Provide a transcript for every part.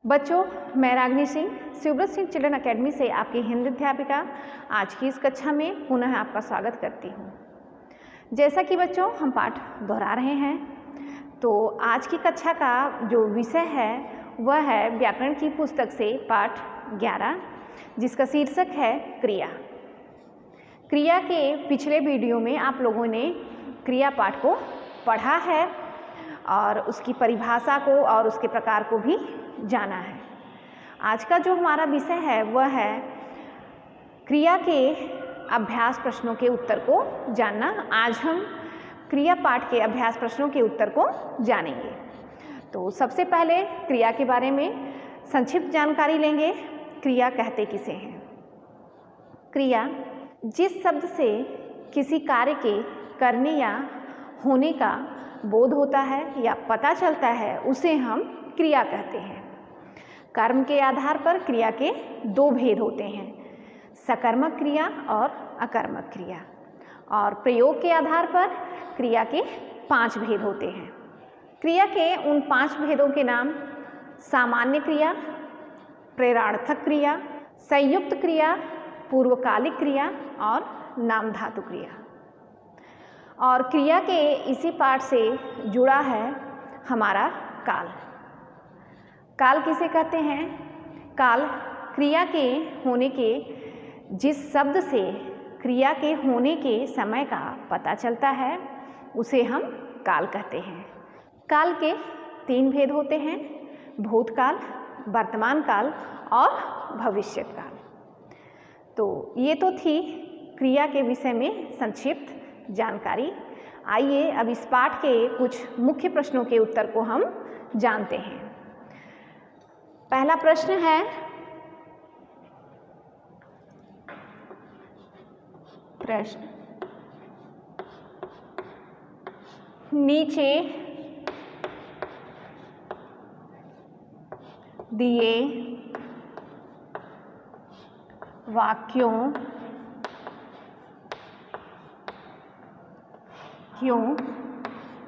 बच्चों, मैं Ragini Singh शिवव्रत Singh children academy से आपकी हिंदी अध्यापिका आज की इस कक्षा में पुनः आपका स्वागत करती हूँ। जैसा कि बच्चों हम पाठ दोहरा रहे हैं, तो आज की कक्षा का जो विषय है वह है व्याकरण की पुस्तक से पाठ 11, जिसका शीर्षक है क्रिया। क्रिया के पिछले वीडियो में आप लोगों ने क्रिया पाठ को पढ़ा है और उसकी परिभाषा को और उसके प्रकार को भी जाना है। आज का जो हमारा विषय है वह है क्रिया के अभ्यास प्रश्नों के उत्तर को जानना। आज हम क्रिया पाठ के अभ्यास प्रश्नों के उत्तर को जानेंगे। तो सबसे पहले क्रिया के बारे में संक्षिप्त जानकारी लेंगे। क्रिया कहते किसे हैं? क्रिया जिस शब्द से किसी कार्य के करने या होने का बोध होता है या पता चलता है उसे हम क्रिया कहते हैं। कर्म के आधार पर क्रिया के दो भेद होते हैं, सकर्मक क्रिया और अकर्मक क्रिया, और प्रयोग के आधार पर क्रिया के 5 भेद होते हैं। क्रिया के उन 5 भेदों के नाम सामान्य क्रिया, प्रेरणार्थक क्रिया, संयुक्त क्रिया, पूर्वकालिक क्रिया और नाम धातु क्रिया। और क्रिया के इसी पाठ से जुड़ा है हमारा काल। काल किसे कहते हैं? काल क्रिया के होने के जिस शब्द से क्रिया के होने के समय का पता चलता है उसे हम काल कहते हैं। काल के 3 भेद होते हैं, भूतकाल, वर्तमान काल और भविष्यत काल। तो ये तो थी क्रिया के विषय में संक्षिप्त जानकारी। आइए अब इस पाठ के कुछ मुख्य प्रश्नों के उत्तर को हम जानते हैं। पहला प्रश्न है, नीचे दिए वाक्यों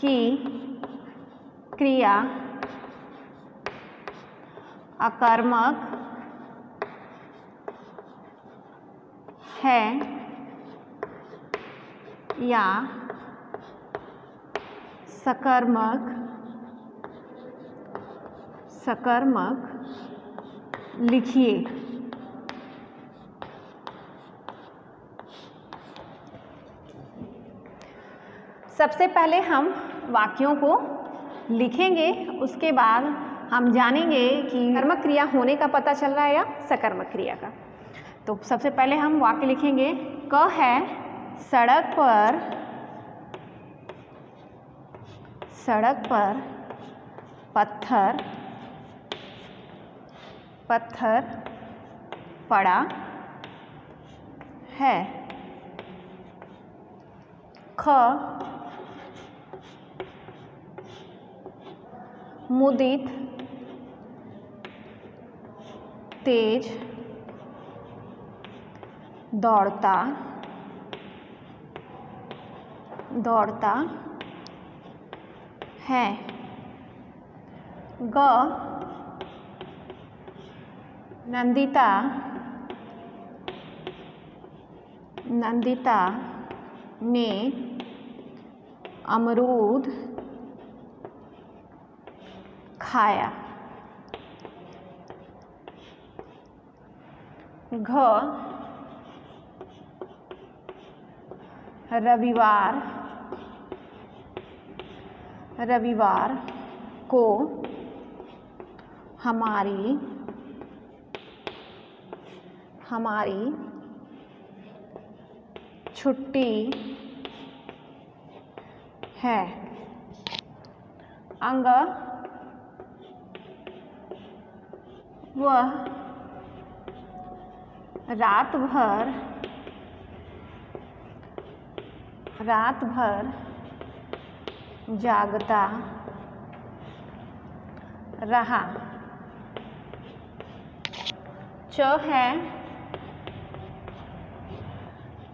की क्रिया अकर्मक है या सकर्मक लिखिए। सबसे पहले हम वाक्यों को लिखेंगे, उसके बाद हम जानेंगे कि कर्मक क्रिया होने का पता चल रहा है या सकर्मक क्रिया का। तो सबसे पहले हम वाक्य लिखेंगे। क है सड़क पर पत्थर पड़ा है। ख मुदित तेज दौड़ता है। ग नंदिता ने अमरूद खाया। घ रविवार को हमारी छुट्टी है। अंग वह रात भर जागता रहा। च है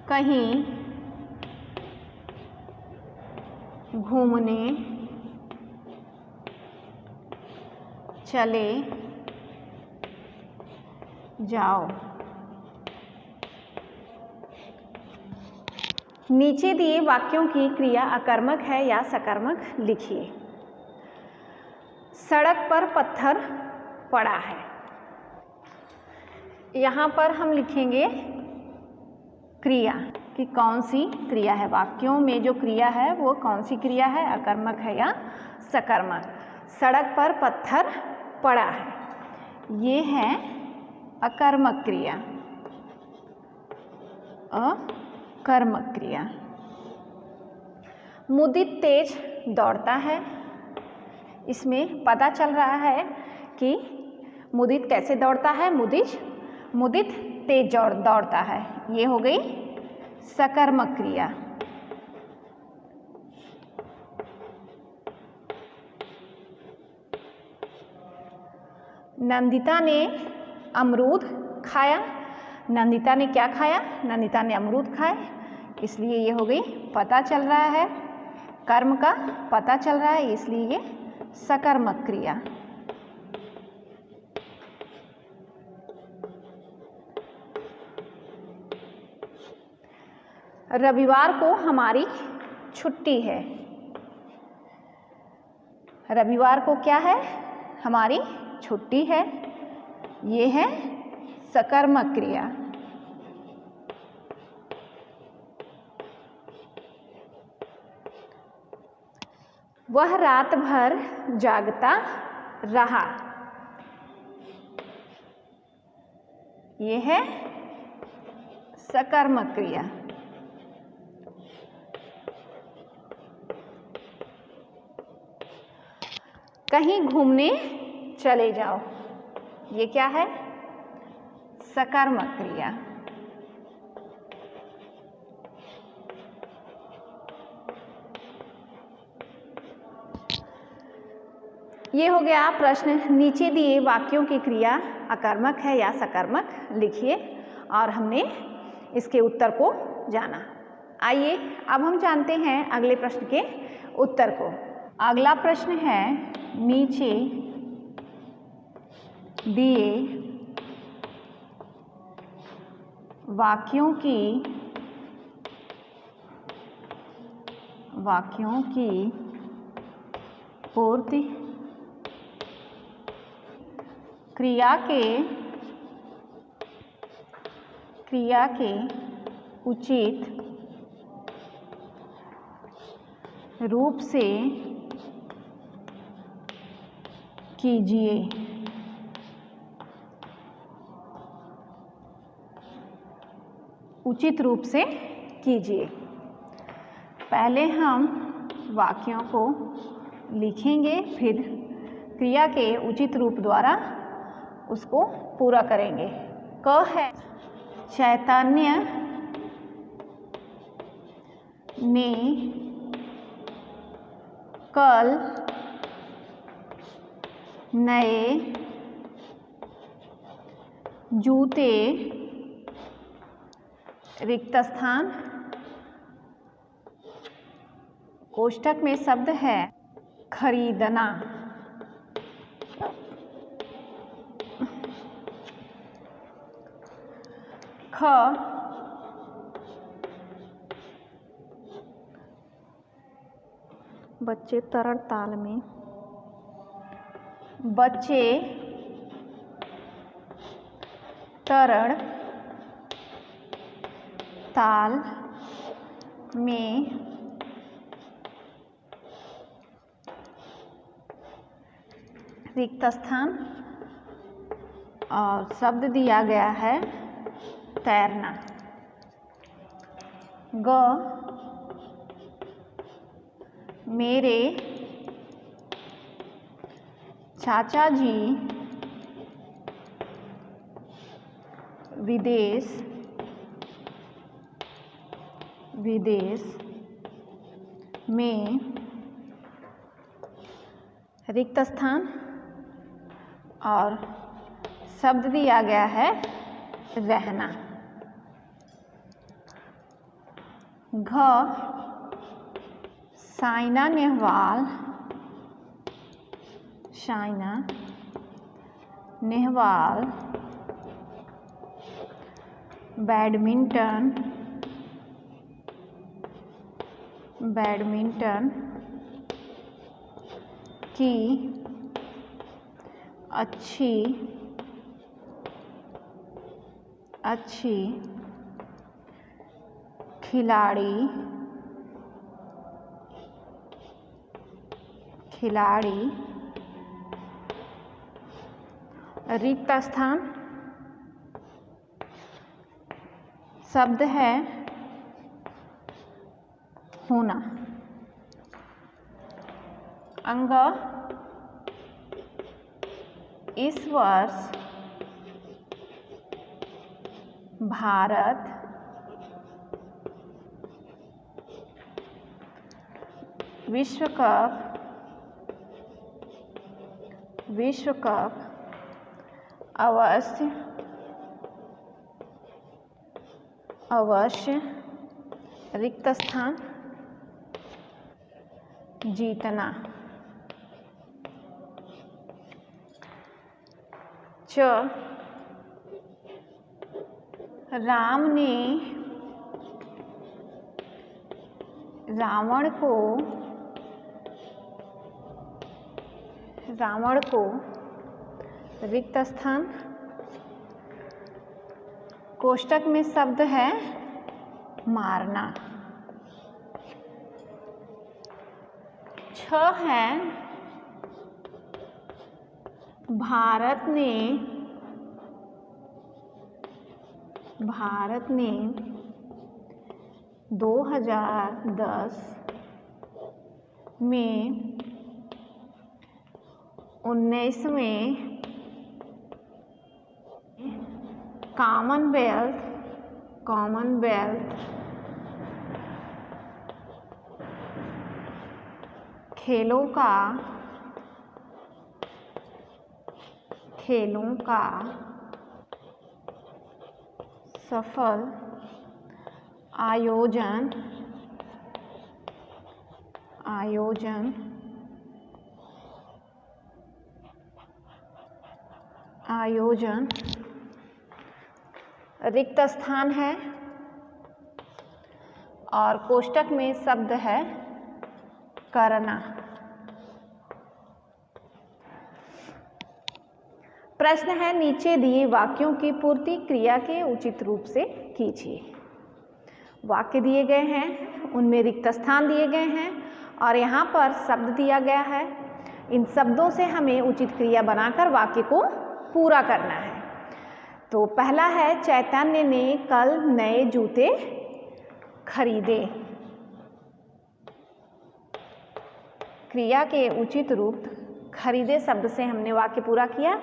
कहीं घूमने चले जाओ। नीचे दिए वाक्यों की क्रिया आकर्मक है या सकर्मक लिखिए। सड़क पर पत्थर पड़ा है। यहाँ पर हम लिखेंगे क्रिया कि कौन सी क्रिया है, वाक्यों में जो क्रिया है वो कौन सी क्रिया है, आकर्मक है या सकर्मक। सड़क पर पत्थर पड़ा है, ये है अकर्मक क्रिया, अकर्मक क्रिया। मुदित तेज दौड़ता है, इसमें पता चल रहा है कि मुदित कैसे दौड़ता है, मुदित तेज दौड़ता है, ये हो गई सकर्मक क्रिया। नंदिता ने अमरूद खाया। नंदिता ने क्या खाया, नंदिता ने अमरूद खाए, इसलिए ये हो गई पता चल रहा है, कर्म का पता चल रहा है, इसलिए ये सकर्मक क्रिया। रविवार को हमारी छुट्टी है। रविवार को क्या है, हमारी छुट्टी है, ये है सकर्मक क्रिया। वह रात भर जागता रहा, ये है सकर्मक क्रिया। कहीं घूमने चले जाओ, ये क्या है, सकर्मक क्रिया। ये हो गया प्रश्न। नीचे दिए वाक्यों की क्रिया अकर्मक है या सकर्मक लिखिए, और हमने इसके उत्तर को जाना। आइए अब हम जानते हैं अगले प्रश्न के उत्तर को। अगला प्रश्न है, नीचे दिए वाक्यों की पूर्ति क्रिया के उचित रूप से कीजिए। उचित रूप से कीजिए। पहले हम वाक्यों को लिखेंगे, फिर क्रिया के उचित रूप द्वारा उसको पूरा करेंगे। क है, चैतन्य ने कल नए जूते रिक्त स्थान, कोष्ठक में शब्द है खरीदना, ख बच्चे तरण ताल में, बच्चे तरण ताल में रिक्त स्थान, और शब्द दिया गया है तैरना। ग मेरे चाचा जी विदेश में रिक्त स्थान, और शब्द दिया गया है रहना। घ साइना नेहवाल बैडमिंटन की अच्छी खिलाड़ी रिक्त स्थान शब्द है होना। अंग इस वर्ष भारत विश्व कप अवश्य रिक्त स्थान जीतना। च राम ने रावण को रिक्त स्थान कोष्टक में शब्द है मारना। छ है भारत ने 2010 में 19वें कॉमनवेल्थ खेलों का सफल आयोजन रिक्त स्थान है और कोष्टक में शब्द है करना। प्रश्न है नीचे दिए वाक्यों की पूर्ति क्रिया के उचित रूप से कीजिए। वाक्य दिए गए हैं, उनमें रिक्त स्थान दिए गए हैं और यहाँ पर शब्द दिया गया है। इन शब्दों से हमें उचित क्रिया बनाकर वाक्य को पूरा करना है। तो पहला है चैतन्य ने कल नए जूते खरीदे। क्रिया के उचित रूप खरीदे शब्द से हमने वाक्य पूरा किया।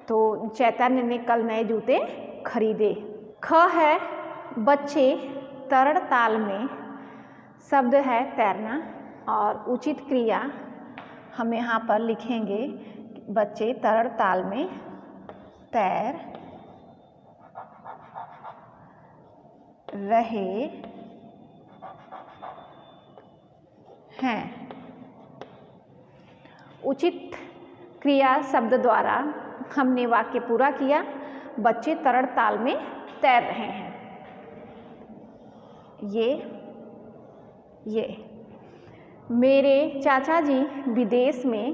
तो चैतन्य ने कल नए जूते खरीदे। ख है बच्चे तरण ताल में शब्द है तैरना और उचित क्रिया हम यहाँ पर लिखेंगे बच्चे तरण ताल में तैर रहे हैं। उचित क्रिया शब्द द्वारा हमने वाक्य पूरा किया। बच्चे तरण ताल में तैर रहे हैं। ये मेरे चाचा जी विदेश में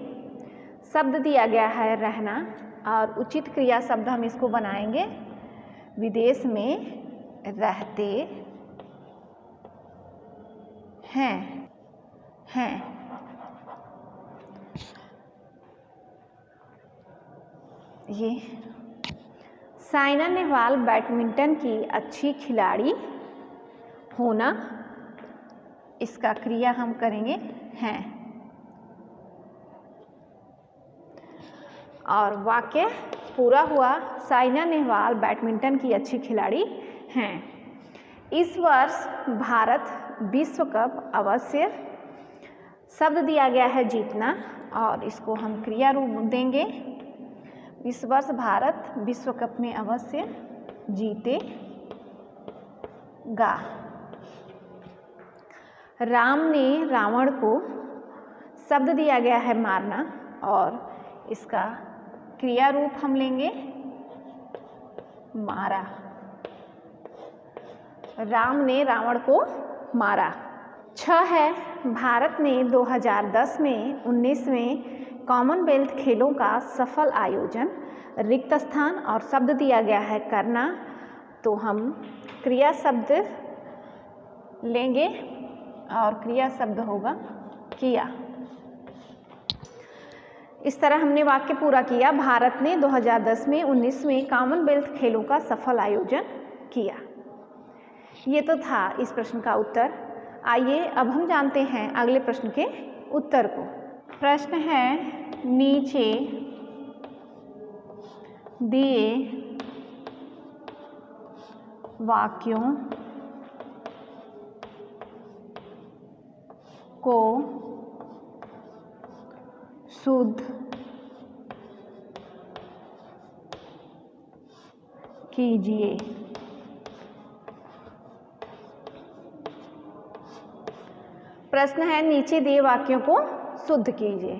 शब्द दिया गया है रहना और उचित क्रिया शब्द हम इसको बनाएंगे विदेश में रहते हैं। ये साइना नेहवाल बैडमिंटन की अच्छी खिलाड़ी होना, इसका क्रिया हम करेंगे हैं और वाक्य पूरा हुआ। साइना नेहवाल बैडमिंटन की अच्छी खिलाड़ी हैं। इस वर्ष भारत विश्व कप अवश्य शब्द दिया गया है जीतना और इसको हम क्रिया रूप देंगे। इस वर्ष भारत विश्व कप में अवश्य जीतेगा। राम ने रावण को शब्द दिया गया है मारना और इसका क्रिया रूप हम लेंगे मारा। राम ने रावण को मारा। 6 है, भारत ने 2010 में 19वें कॉमनवेल्थ खेलों का सफल आयोजन। रिक्त स्थान और शब्द दिया गया है करना, तो हम क्रिया शब्द लेंगे और क्रिया शब्द होगा किया। इस तरह हमने वाक्य पूरा किया। भारत ने 2010 में 19वें कॉमनवेल्थ खेलों का सफल आयोजन किया। ये तो था इस प्रश्न का उत्तर। आइए अब हम जानते हैं अगले प्रश्न के उत्तर को। प्रश्न है, नीचे दिए वाक्यों को शुद्ध कीजिए। प्रश्न है, नीचे दिए वाक्यों को शुद्ध कीजिए।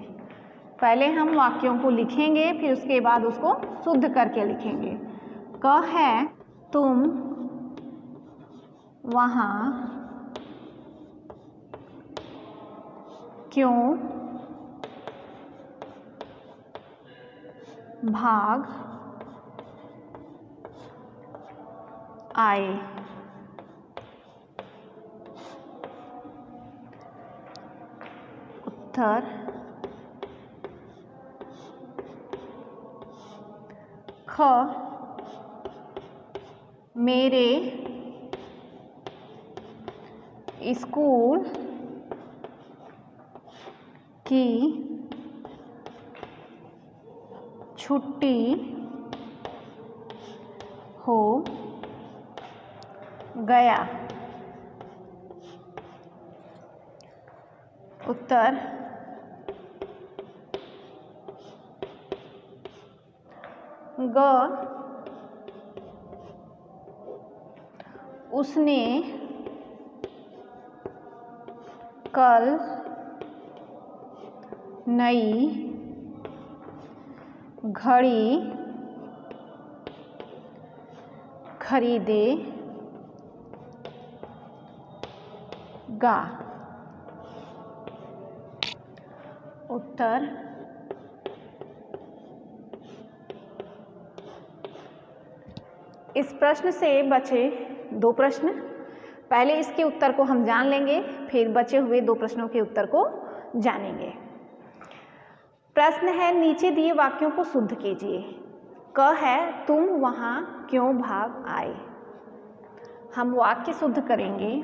पहले हम वाक्यों को लिखेंगे, फिर उसके बाद उसको शुद्ध करके लिखेंगे। क है, तुम वहाँ क्यों भाग आए। उत्तर, ख, मेरे स्कूल की छुट्टी हो गया। उत्तर, ग, उसने कल नई घड़ी खरीदेगा। उत्तर, इस प्रश्न से बचे 2 प्रश्न। पहले इसके उत्तर को हम जान लेंगे, फिर बचे हुए 2 प्रश्नों के उत्तर को जानेंगे। प्रश्न है, नीचे दिए वाक्यों को शुद्ध कीजिए। क है, तुम वहाँ क्यों भाग आए। हम वाक्य शुद्ध करेंगे।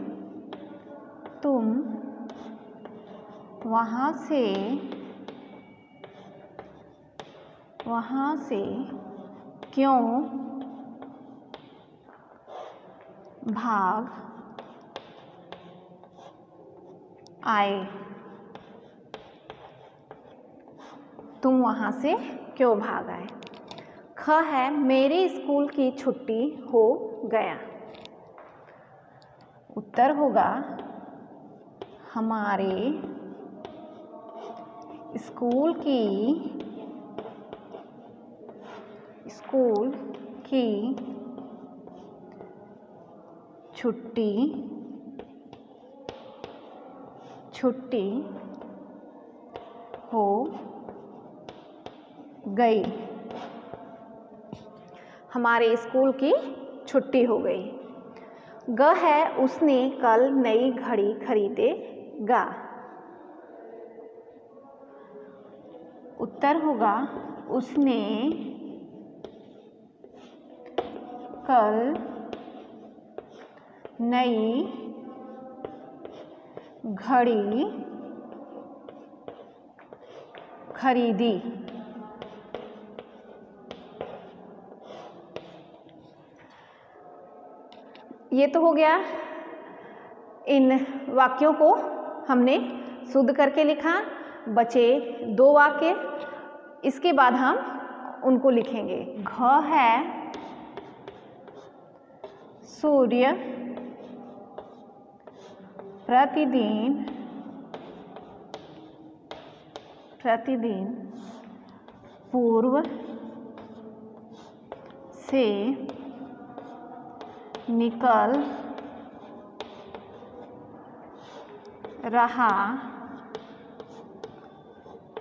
तुम वहाँ से क्यों भाग आए। तुम वहाँ से क्यों भाग आए। ख है, मेरे स्कूल की छुट्टी हो गया। उत्तर होगा, हमारे स्कूल की छुट्टी हो गई। हमारे स्कूल की छुट्टी हो गई। ग है, उसने कल नई घड़ी खरीदेगा। उत्तर होगा, उसने कल नई घड़ी खरीदी। ये तो हो गया, इन वाक्यों को हमने शुद्ध करके लिखा। बचे 2 वाक्य, इसके बाद हम उनको लिखेंगे। घ है, सूर्य प्रतिदिन पूर्व से निकल रहा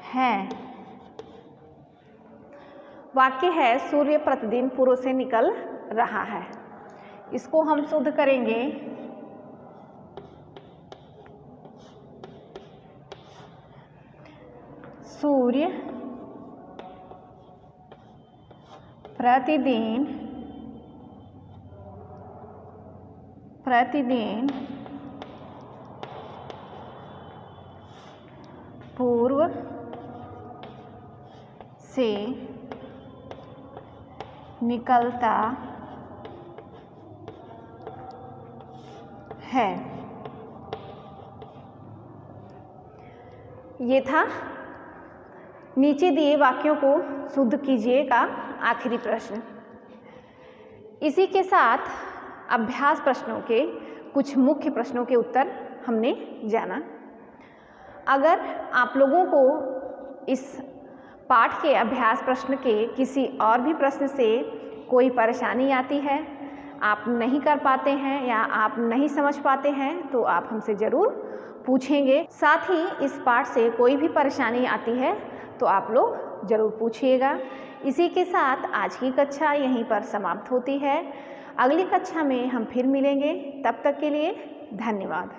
है। वाक्य है सूर्य प्रतिदिन पूर्व से निकल रहा है। इसको हम शुद्ध करेंगे। सूर्य प्रतिदिन पूर्व से निकलता है। ये था नीचे दिए वाक्यों को शुद्ध कीजिए का आखिरी प्रश्न। इसी के साथ अभ्यास प्रश्नों के कुछ मुख्य प्रश्नों के उत्तर हमने जाना। अगर आप लोगों को इस पाठ के अभ्यास प्रश्न के किसी और भी प्रश्न से कोई परेशानी आती है, आप नहीं कर पाते हैं या आप नहीं समझ पाते हैं, तो आप हमसे ज़रूर पूछेंगे। साथ ही इस पाठ से कोई भी परेशानी आती है तो आप लोग ज़रूर पूछिएगा। इसी के साथ आज की कक्षा यहीं पर समाप्त होती है। अगली कक्षा में हम फिर मिलेंगे। तब तक के लिए धन्यवाद।